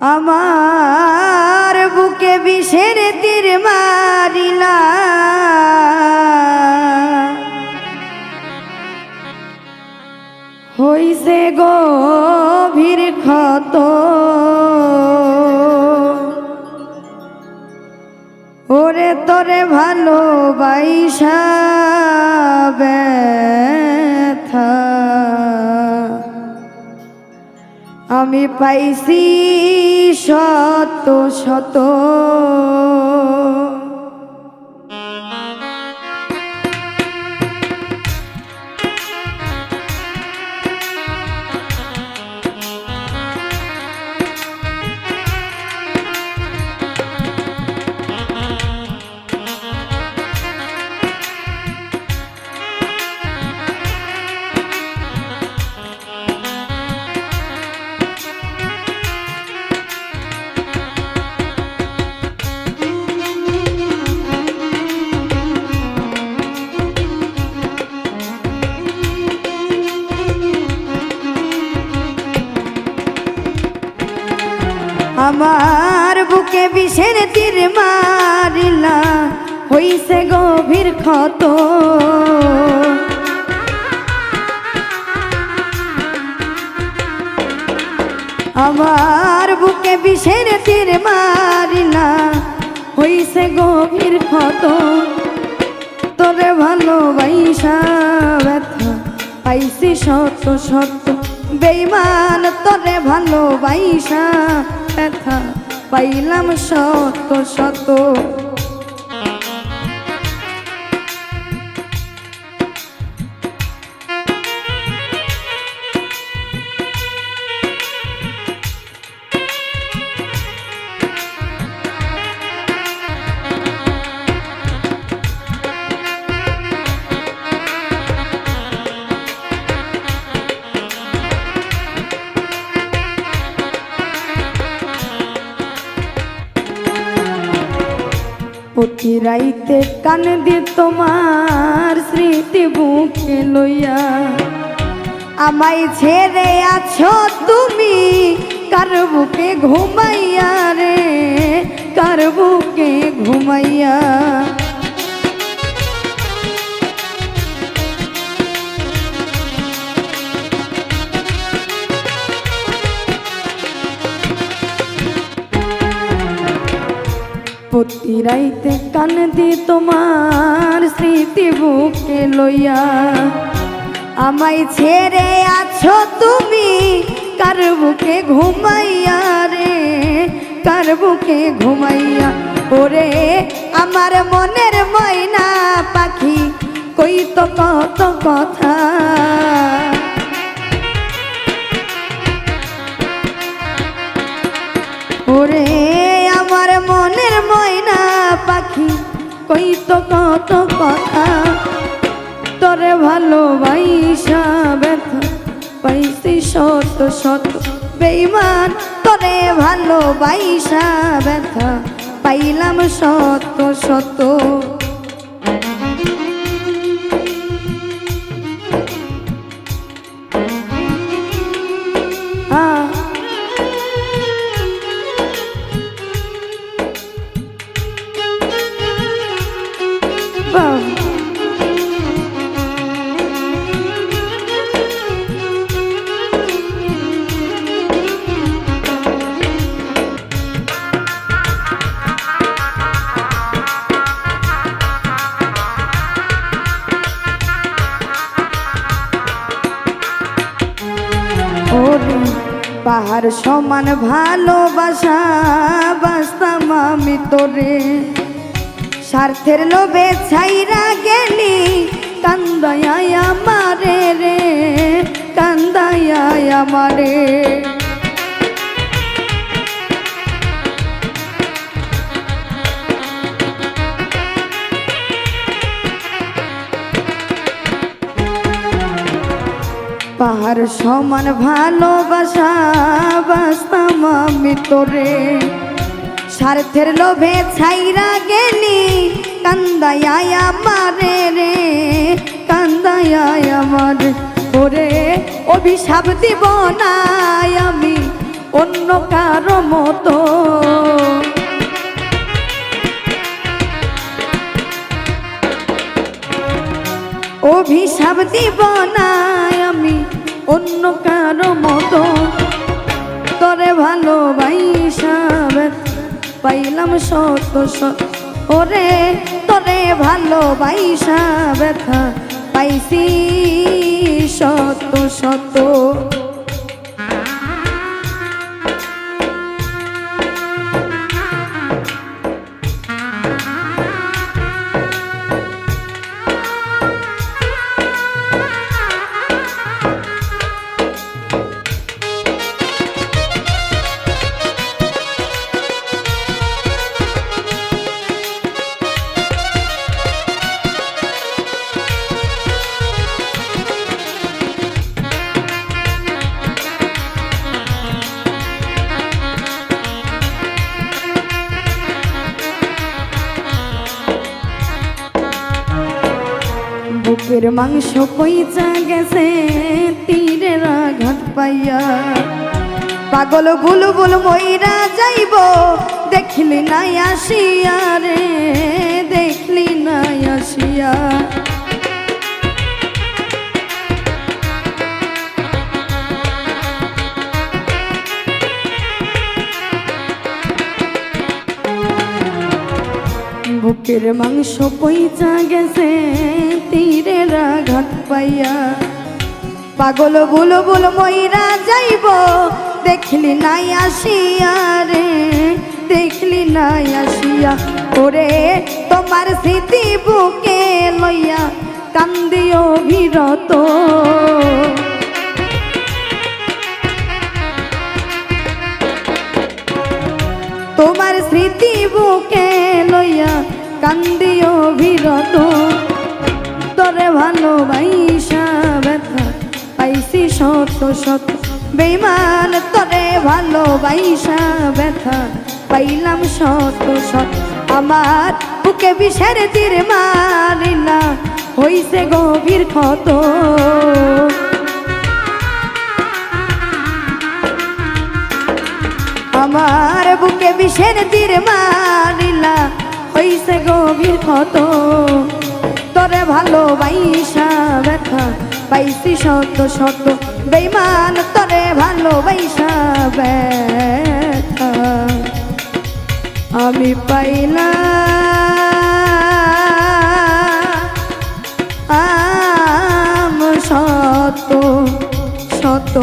আমার বুকে বিষের তীর মারিলা হইছে গভীর ক্ষত ওরে তোরে ভালোবাসা ব্যথা আমি পাইছি শত শত আমার বুকে বিষের তীর মারিলা হইছে গভীর ক্ষত আমার বুকে বিষের তীর মারিলা হইছে গভীর ক্ষত তোরে ভালোবাসা ব্যথা পাইছি শত শত বেঈমান তোরে ভালোবাসা ব্যথা পাইলাম শত শত প্রতি রাইতে কান দি তোমার স্মৃতি বুকে লইয়া আমায় ছেড়ে আছো তুমি কার বুকে ঘুমাইয়া রে কার বুকে ঘুমাইয়া প্রতি রাইতে কান দি তোমার স্মৃতি বুকে লইয়া আমায় ছেড়ে আছো তুমি কার বুকে ঘুমাইয়া রে কার বুকে ঘুমাইয়া ওরে আমার মনের ময়না পাখি কই তো কত কথা ওরে আমার মনের ময়না পাখি কই তো কত কথা তোরে ভালোবাসা ব্যথা পাইছি শত শত বেঈমান তোরে ভালোবাসা ব্যথা পাইলাম শত শত পাহাড় সমান ভালোবাসা বাসতাম আমি তোরে স্বার্থের লোভে ছাইরা গেলি কান্দায়া আমারে রে কান্দায়া আমারে পাহাড় সমান ভালোবাসা বাসতাম আমি তোরে স্বার্থের লোভে ছাইরা গেলি কান্দায়া আমারে রে কান্দায়া আমার ওরে অভিশাপ দিব না আমি অন্য কারো মতো। অভিশাপ দিব না আমি অন্য কারো মতো, তোরে ভালোবাসা পাইলাম শত শত, ওরে তোরে ভালোবাসা ব্যথা পাইছি শত শত। বুকের মাংস কইচা গেছে তীরের আঘাত পাইয়া, পাগল বুলবুল মইরা যাইব দেখলি নাই আসিয়া রে, দেখলি নাই আসিয়া। বুকের মাংস কইচা গেছে তীরের আঘাত পাইয়া, পাগল বুলবুল মইরা যাইব দেখলি নাই আসিয়া রে, দেখলি নাই আসিয়া। ওরে তোমার স্মৃতি বুকে লইয়া কান্দিও বিরত, তোমার স্মৃতি বুকে লইয়া কান্দিও বিরত, তোরে ভালোবাসা ব্যথা পাইছি শত শত। বেঈমান তোরে ভালোবাসা ব্যথা পাইলাম শত শত। আমার বুকে বিষের তীর মারিলা হইছে গভীর ক্ষত, আমার বুকে বিষের তীর মারিলা হইছে গভীর ক্ষত, তোরে ভালোবাসা ব্যথা পাইছি শত শত। বেঈমান তোরে ভালোবাসা ব্যথা আমি পাইলাম শত শত।